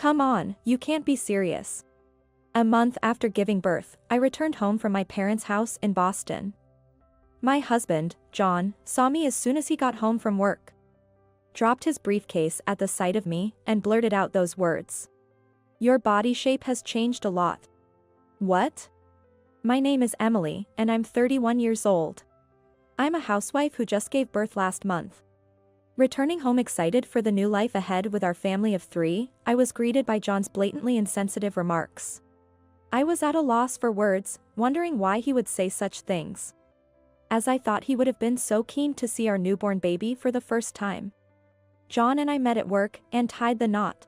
Come on, you can't be serious. A month after giving birth, I returned home from my parents' house in Boston. My husband, John, saw me as soon as he got home from work. Dropped his briefcase at the sight of me and blurted out those words. Your body shape has changed a lot. What? My name is Emily, and I'm 31 years old. I'm a housewife who just gave birth last month. Returning home excited for the new life ahead with our family of 3, I was greeted by John's blatantly insensitive remarks. I was at a loss for words, wondering why he would say such things, as I thought he would have been so keen to see our newborn baby for the first time. John and I met at work and tied the knot.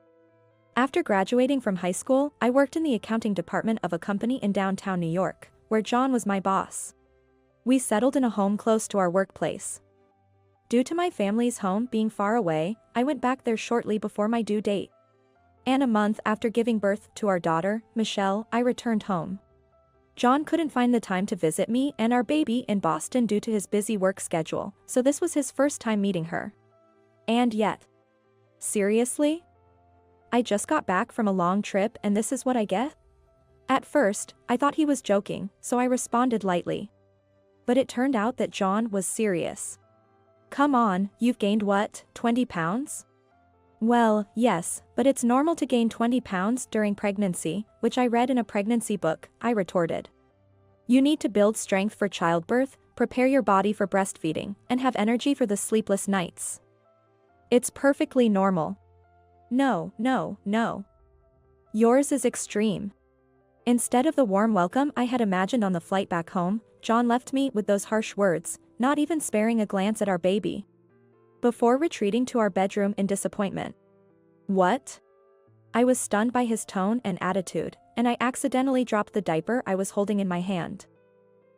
After graduating from high school, I worked in the accounting department of a company in downtown New York, where John was my boss. We settled in a home close to our workplace. Due to my family's home being far away, I went back there shortly before my due date. And a month after giving birth to our daughter, Michelle, I returned home. John couldn't find the time to visit me and our baby in Boston due to his busy work schedule, so this was his first time meeting her. And yet. Seriously? I just got back from a long trip and this is what I get? At first, I thought he was joking, so I responded lightly. But it turned out that John was serious. Come on, you've gained what, 20 pounds? Well, yes, but it's normal to gain 20 pounds during pregnancy, which I read in a pregnancy book, I retorted. You need to build strength for childbirth, prepare your body for breastfeeding, and have energy for the sleepless nights. It's perfectly normal. No. Yours is extreme. Instead of the warm welcome I had imagined on the flight back home, John left me with those harsh words, not even sparing a glance at our baby, before retreating to our bedroom in disappointment. What? I was stunned by his tone and attitude, and I accidentally dropped the diaper I was holding in my hand.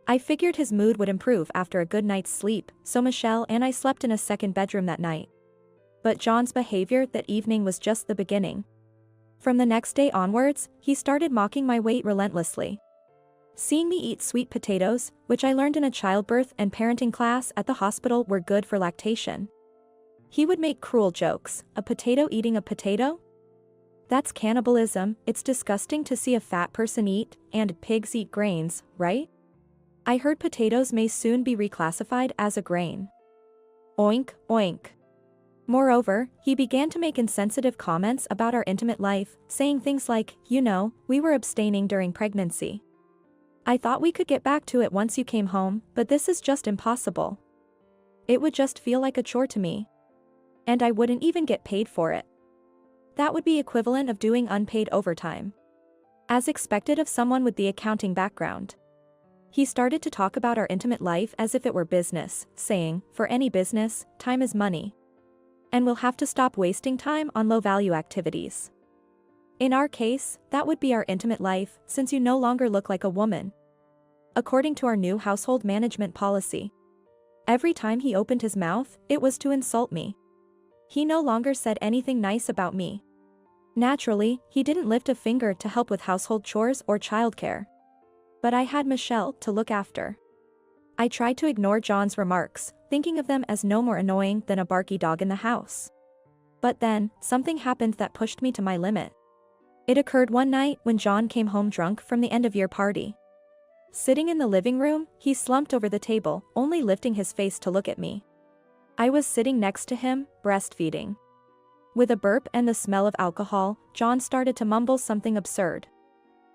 I figured his mood would improve after a good night's sleep, so Michelle and I slept in a second bedroom that night. But John's behavior that evening was just the beginning. From the next day onwards, he started mocking my weight relentlessly. Seeing me eat sweet potatoes, which I learned in a childbirth and parenting class at the hospital were good for lactation. He would make cruel jokes, a potato eating a potato? That's cannibalism, it's disgusting to see a fat person eat, and pigs eat grains, right? I heard potatoes may soon be reclassified as a grain. Oink, oink. Moreover, he began to make insensitive comments about our intimate life, saying things like, we were abstaining during pregnancy. I thought we could get back to it once you came home, but this is just impossible. It would just feel like a chore to me. And I wouldn't even get paid for it. That would be equivalent of doing unpaid overtime. As expected of someone with the accounting background. He started to talk about our intimate life as if it were business, saying, for any business, time is money. And we'll have to stop wasting time on low-value activities. In our case, that would be our intimate life, since you no longer look like a woman. According to our new household management policy. Every time he opened his mouth, it was to insult me. He no longer said anything nice about me. Naturally, he didn't lift a finger to help with household chores or childcare. But I had Michelle to look after. I tried to ignore John's remarks, thinking of them as no more annoying than a barky dog in the house. But then, something happened that pushed me to my limit. It occurred one night when John came home drunk from the end-of-year party. Sitting in the living room, he slumped over the table, only lifting his face to look at me. I was sitting next to him, breastfeeding. With a burp and the smell of alcohol, John started to mumble something absurd.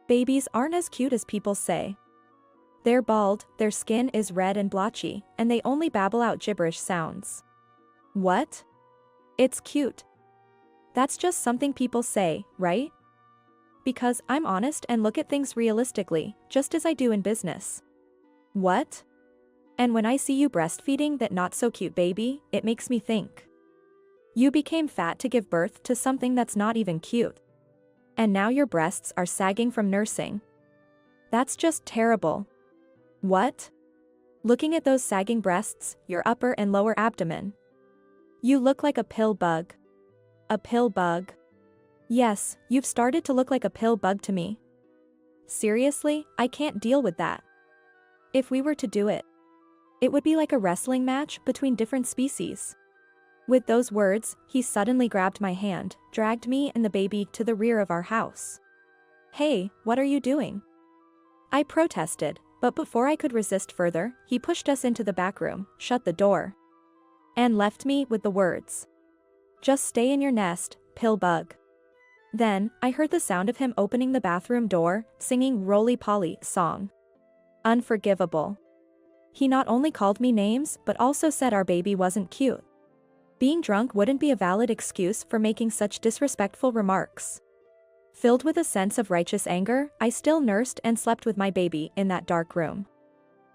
Babies aren't as cute as people say. They're bald, their skin is red and blotchy, and they only babble out gibberish sounds. What? It's cute. That's just something people say, right? Because I'm honest and look at things realistically, just as I do in business. What? And when I see you breastfeeding that not-so-cute baby, it makes me think. You became fat to give birth to something that's not even cute. And now your breasts are sagging from nursing. That's just terrible. What? Looking at those sagging breasts, your upper and lower abdomen. You look like a pill bug. A pill bug? Yes, you've started to look like a pill bug to me. Seriously, I can't deal with that. If we were to do it, it would be like a wrestling match between different species. With those words, he suddenly grabbed my hand, dragged me and the baby to the rear of our house. "Hey, what are you doing?" I protested, but before I could resist further, he pushed us into the back room, shut the door, and left me with the words, "Just stay in your nest, pill bug." Then, I heard the sound of him opening the bathroom door, singing Roly Poly song. Unforgivable. He not only called me names but also said our baby wasn't cute. Being drunk wouldn't be a valid excuse for making such disrespectful remarks. Filled with a sense of righteous anger, I still nursed and slept with my baby in that dark room.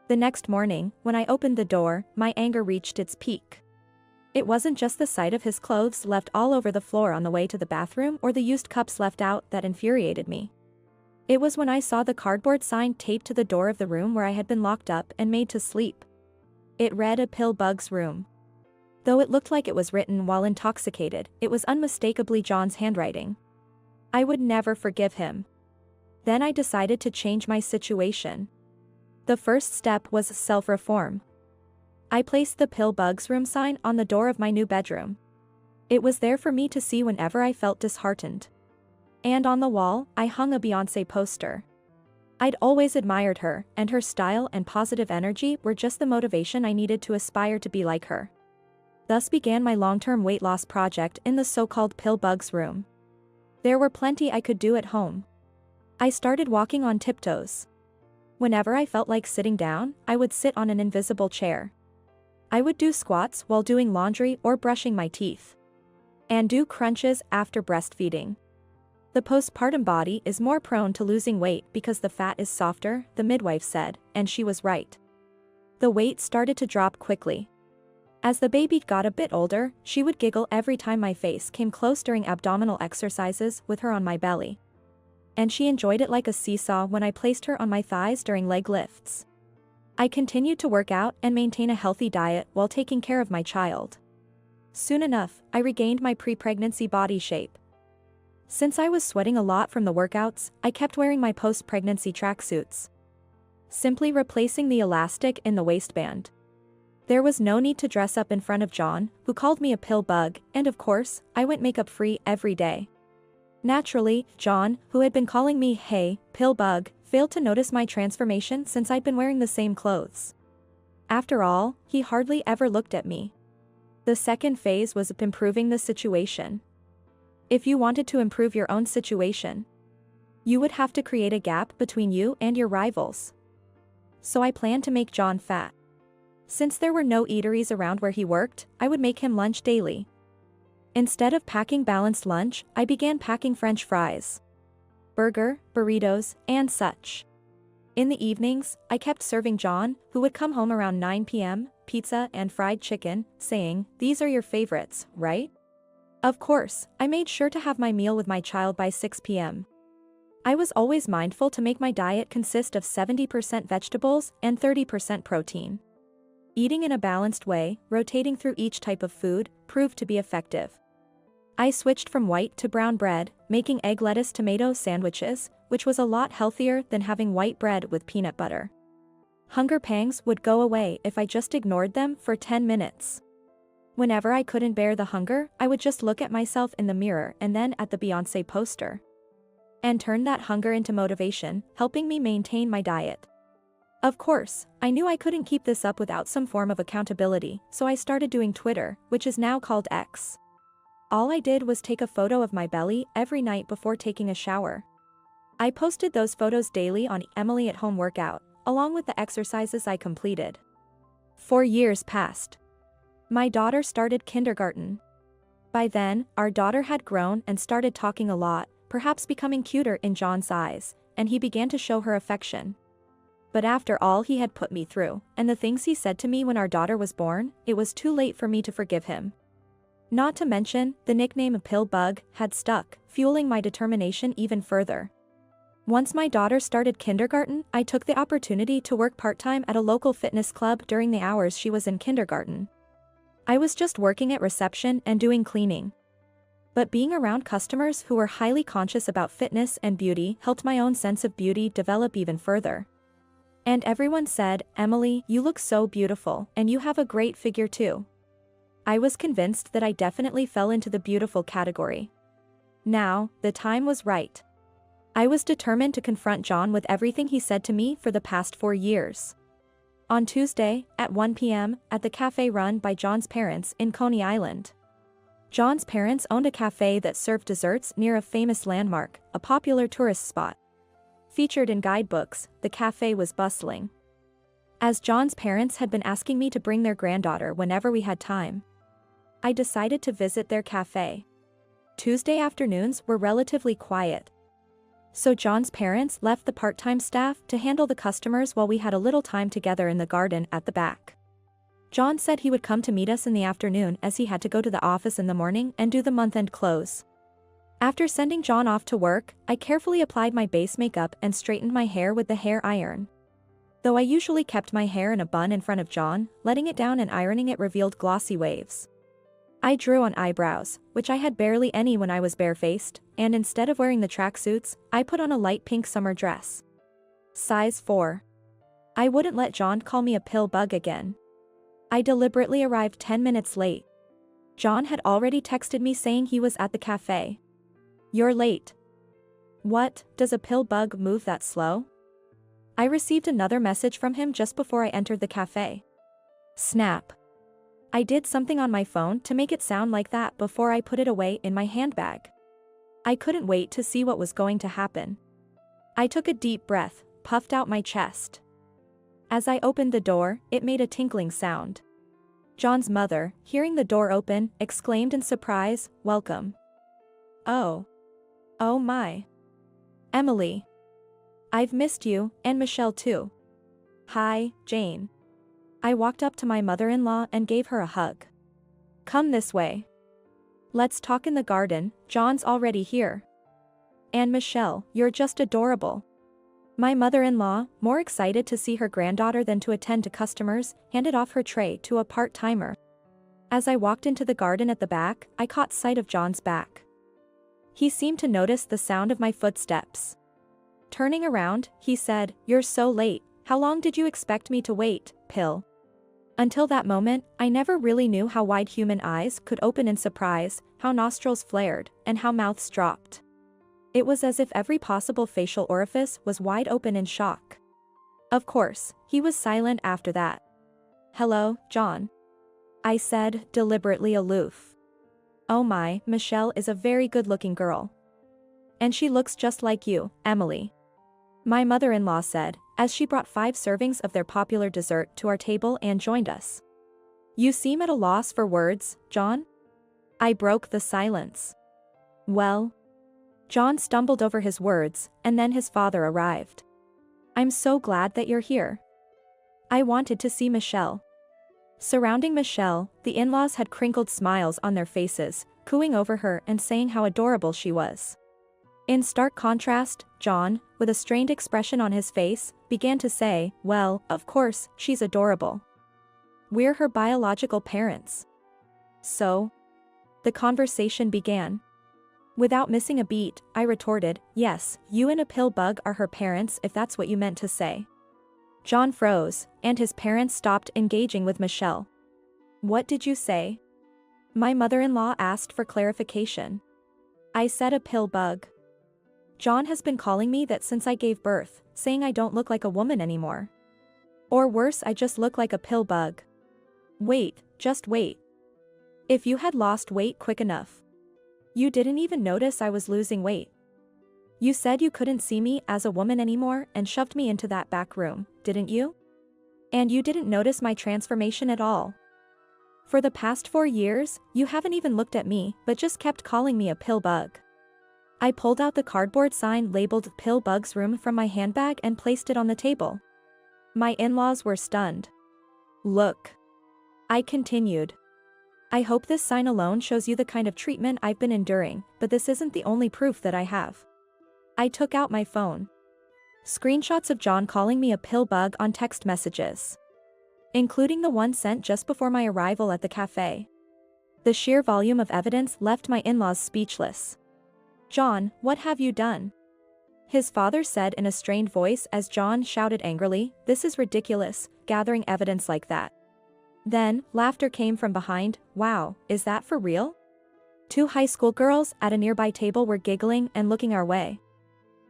The next morning, when I opened the door, my anger reached its peak. It wasn't just the sight of his clothes left all over the floor on the way to the bathroom or the used cups left out that infuriated me. It was when I saw the cardboard sign taped to the door of the room where I had been locked up and made to sleep. It read "A pill bug's room." Though it looked like it was written while intoxicated, it was unmistakably John's handwriting. I would never forgive him. Then I decided to change my situation. The first step was self-reform. I placed the pill bug's room sign on the door of my new bedroom. It was there for me to see whenever I felt disheartened. And on the wall, I hung a Beyoncé poster. I'd always admired her, and her style and positive energy were just the motivation I needed to aspire to be like her. Thus began my long-term weight loss project in the so-called pill bug's room. There were plenty I could do at home. I started walking on tiptoes. Whenever I felt like sitting down, I would sit on an invisible chair. I would do squats while doing laundry or brushing my teeth. And do crunches after breastfeeding. The postpartum body is more prone to losing weight because the fat is softer, the midwife said, and she was right. The weight started to drop quickly. As the baby got a bit older, she would giggle every time my face came close during abdominal exercises with her on my belly. And she enjoyed it like a seesaw when I placed her on my thighs during leg lifts. I continued to work out and maintain a healthy diet while taking care of my child. Soon enough, I regained my pre-pregnancy body shape. Since I was sweating a lot from the workouts, I kept wearing my post-pregnancy tracksuits, simply replacing the elastic in the waistband. There was no need to dress up in front of John, who called me a pill bug, and of course, I went makeup-free every day. Naturally, John, who had been calling me "Hey, pill bug," failed to notice my transformation since I'd been wearing the same clothes. After all, he hardly ever looked at me. The second phase was improving the situation. If you wanted to improve your own situation, you would have to create a gap between you and your rivals. So I planned to make John fat. Since there were no eateries around where he worked, I would make him lunch daily. Instead of packing balanced lunch, I began packing French fries, burger, burritos, and such. In the evenings, I kept serving John, who would come home around 9 p.m., pizza and fried chicken, saying, "These are your favorites, right?" Of course, I made sure to have my meal with my child by 6 p.m. I was always mindful to make my diet consist of 70% vegetables and 30% protein. Eating in a balanced way, rotating through each type of food, proved to be effective. I switched from white to brown bread, making egg lettuce tomato sandwiches, which was a lot healthier than having white bread with peanut butter. Hunger pangs would go away if I just ignored them for 10 minutes. Whenever I couldn't bear the hunger, I would just look at myself in the mirror and then at the Beyoncé poster, and turn that hunger into motivation, helping me maintain my diet. Of course, I knew I couldn't keep this up without some form of accountability, so I started doing Twitter, which is now called X. All I did was take a photo of my belly every night before taking a shower. I posted those photos daily on Emily at Home Workout, along with the exercises I completed. 4 years passed. My daughter started kindergarten. By then, our daughter had grown and started talking a lot, perhaps becoming cuter in John's eyes, and he began to show her affection. But after all he had put me through, and the things he said to me when our daughter was born, it was too late for me to forgive him. Not to mention, the nickname Pill Bug had stuck, fueling my determination even further. Once my daughter started kindergarten, I took the opportunity to work part-time at a local fitness club during the hours she was in kindergarten. I was just working at reception and doing cleaning. But being around customers who were highly conscious about fitness and beauty helped my own sense of beauty develop even further. And everyone said, "Emily, you look so beautiful, and you have a great figure too." I was convinced that I definitely fell into the beautiful category. Now, the time was right. I was determined to confront John with everything he said to me for the past 4 years. On Tuesday, at 1 p.m., at the cafe run by John's parents in Coney Island. John's parents owned a cafe that served desserts near a famous landmark, a popular tourist spot. Featured in guidebooks, the cafe was bustling. As John's parents had been asking me to bring their granddaughter whenever we had time, I decided to visit their cafe. Tuesday afternoons were relatively quiet, so John's parents left the part-time staff to handle the customers while we had a little time together in the garden at the back. John said he would come to meet us in the afternoon as he had to go to the office in the morning and do the month-end close. After sending John off to work, I carefully applied my base makeup and straightened my hair with the hair iron. Though I usually kept my hair in a bun in front of John, letting it down and ironing it revealed glossy waves. I drew on eyebrows, which I had barely any when I was barefaced, and instead of wearing the tracksuits, I put on a light pink summer dress. Size 4. I wouldn't let John call me a pill bug again. I deliberately arrived 10 minutes late. John had already texted me saying he was at the cafe. "You're late." What, does a pill bug move that slow? I received another message from him just before I entered the cafe. Snap. I did something on my phone to make it sound like that before I put it away in my handbag. I couldn't wait to see what was going to happen. I took a deep breath, puffed out my chest. As I opened the door, it made a tinkling sound. John's mother, hearing the door open, exclaimed in surprise, "Welcome." Oh. Oh my. Emily. I've missed you, and Michelle too. Hi, Jane. I walked up to my mother-in-law and gave her a hug. Come this way. Let's talk in the garden, John's already here. And Michelle, you're just adorable. My mother-in-law, more excited to see her granddaughter than to attend to customers, handed off her tray to a part-timer. As I walked into the garden at the back, I caught sight of John's back. He seemed to notice the sound of my footsteps. Turning around, he said, "You're so late. How long did you expect me to wait, pill?" Until that moment, I never really knew how wide human eyes could open in surprise, how nostrils flared, and how mouths dropped. It was as if every possible facial orifice was wide open in shock. Of course, he was silent after that. "Hello, John," I said, deliberately aloof. "Oh my, Michelle is a very good-looking girl. And she looks just like you, Emily," my mother-in-law said, as she brought 5 servings of their popular dessert to our table and joined us. "You seem at a loss for words, John?" I broke the silence. "Well..." John stumbled over his words, and then his father arrived. "I'm so glad that you're here. I wanted to see Michelle." Surrounding Michelle, the in-laws had crinkled smiles on their faces, cooing over her and saying how adorable she was. In stark contrast, John, with a strained expression on his face, began to say, "Well, of course, she's adorable. We're her biological parents." So? The conversation began. Without missing a beat, I retorted, "Yes, you and a pill bug are her parents if that's what you meant to say." John froze, and his parents stopped engaging with Michelle. "What did you say?" My mother-in-law asked for clarification. "I said a pill bug. John has been calling me that since I gave birth, saying I don't look like a woman anymore. Or worse, I just look like a pill bug." "Wait, just wait. If you had lost weight quick enough. You didn't even notice I was losing weight. You said you couldn't see me as a woman anymore and shoved me into that back room, didn't you? And you didn't notice my transformation at all. For the past 4 years, you haven't even looked at me, but just kept calling me a pill bug." I pulled out the cardboard sign labeled "Pill Bug's Room" from my handbag and placed it on the table. My in-laws were stunned. "Look," I continued. "I hope this sign alone shows you the kind of treatment I've been enduring, but this isn't the only proof that I have." I took out my phone. Screenshots of John calling me a pill bug on text messages, including the one sent just before my arrival at the cafe. The sheer volume of evidence left my in-laws speechless. "John, what have you done?" his father said in a strained voice as John shouted angrily, "This is ridiculous, gathering evidence like that. Then, laughter came from behind. Wow, is that for real? Two high school girls at a nearby table were giggling and looking our way.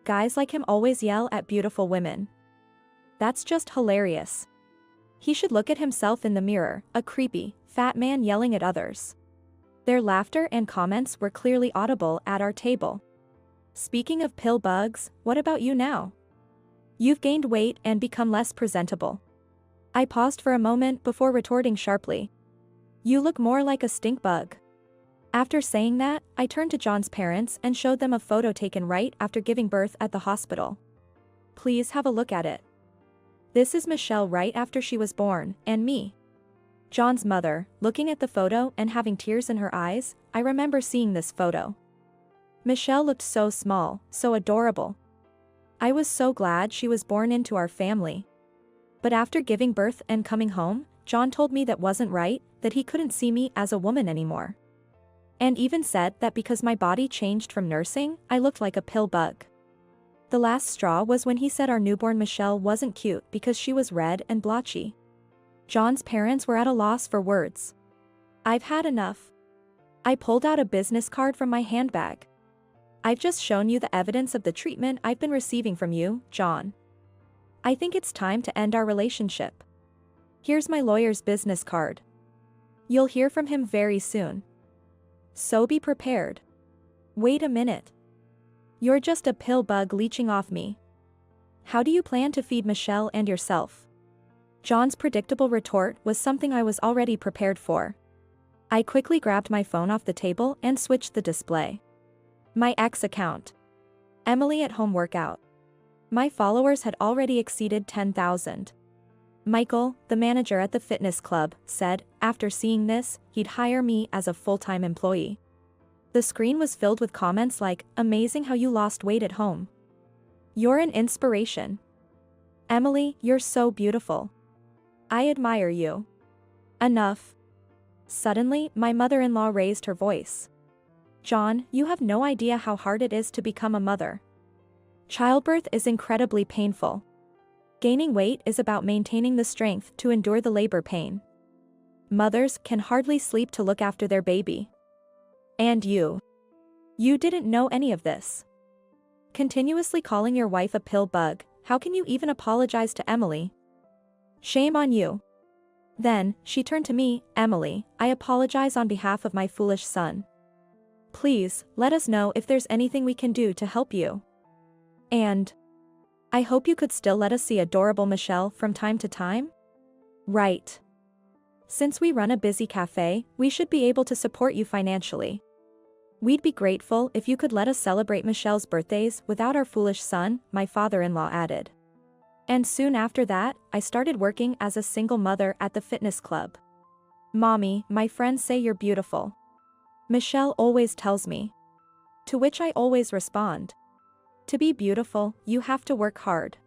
Guys like him always yell at beautiful women. That's just hilarious. He should look at himself in the mirror, a creepy, fat man yelling at others. Their laughter and comments were clearly audible at our table. Speaking of pill bugs, what about you now? You've gained weight and become less presentable. I paused for a moment before retorting sharply. You look more like a stink bug. After saying that, I turned to John's parents and showed them a photo taken right after giving birth at the hospital. Please have a look at it. This is Michelle right after she was born, and me. John's mother, looking at the photo and having tears in her eyes. I remember seeing this photo. Michelle looked so small, so adorable. I was so glad she was born into our family. But after giving birth and coming home, John told me that wasn't right, that he couldn't see me as a woman anymore. And even said that because my body changed from nursing, I looked like a pill bug. The last straw was when he said our newborn Michelle wasn't cute because she was red and blotchy. John's parents were at a loss for words. I've had enough. I pulled out a business card from my handbag. I've just shown you the evidence of the treatment I've been receiving from you, John. I think it's time to end our relationship. Here's my lawyer's business card. You'll hear from him very soon. So be prepared. Wait a minute. You're just a pill bug leeching off me. How do you plan to feed Michelle and yourself? John's predictable retort was something I was already prepared for. I quickly grabbed my phone off the table and switched the display. My ex account. Emily at home workout. My followers had already exceeded 10,000. Michael, the manager at the fitness club, said, after seeing this, he'd hire me as a full-time employee. The screen was filled with comments like, amazing how you lost weight at home. You're an inspiration. Emily, you're so beautiful. I admire you. Enough. Suddenly, my mother-in-law raised her voice. John, you have no idea how hard it is to become a mother. Childbirth is incredibly painful. Gaining weight is about maintaining the strength to endure the labor pain. Mothers can hardly sleep to look after their baby. And you. You didn't know any of this. Continuously calling your wife a pill bug, how can you even apologize to Emily? Shame on you. Then, she turned to me, Emily, I apologize on behalf of my foolish son. Please, let us know if there's anything we can do to help you. And I hope you could still let us see adorable Michelle from time to time? Right. Since we run a busy cafe, we should be able to support you financially. We'd be grateful if you could let us celebrate Michelle's birthdays without our foolish son, my father-in-law added. And soon after that, I started working as a single mother at the fitness club. Mommy, my friends say you're beautiful. Michelle always tells me. To which I always respond. To be beautiful, you have to work hard.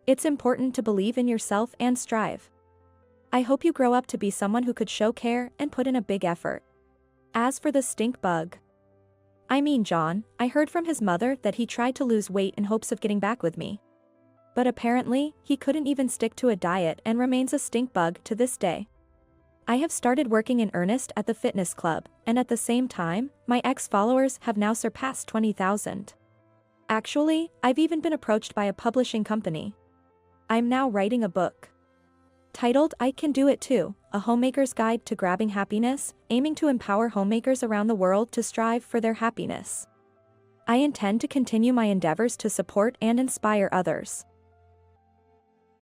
It's important to believe in yourself and strive. I hope you grow up to be someone who could show care and put in a big effort. As for the stink bug. I mean John, I heard from his mother that he tried to lose weight in hopes of getting back with me. But apparently, he couldn't even stick to a diet and remains a stink bug to this day. I have started working in earnest at the fitness club, and at the same time, my ex-followers have now surpassed 20,000. Actually, I've even been approached by a publishing company. I'm now writing a book. Titled I Can Do It Too, A Homemaker's Guide to Grabbing Happiness, aiming to empower homemakers around the world to strive for their happiness. I intend to continue my endeavors to support and inspire others.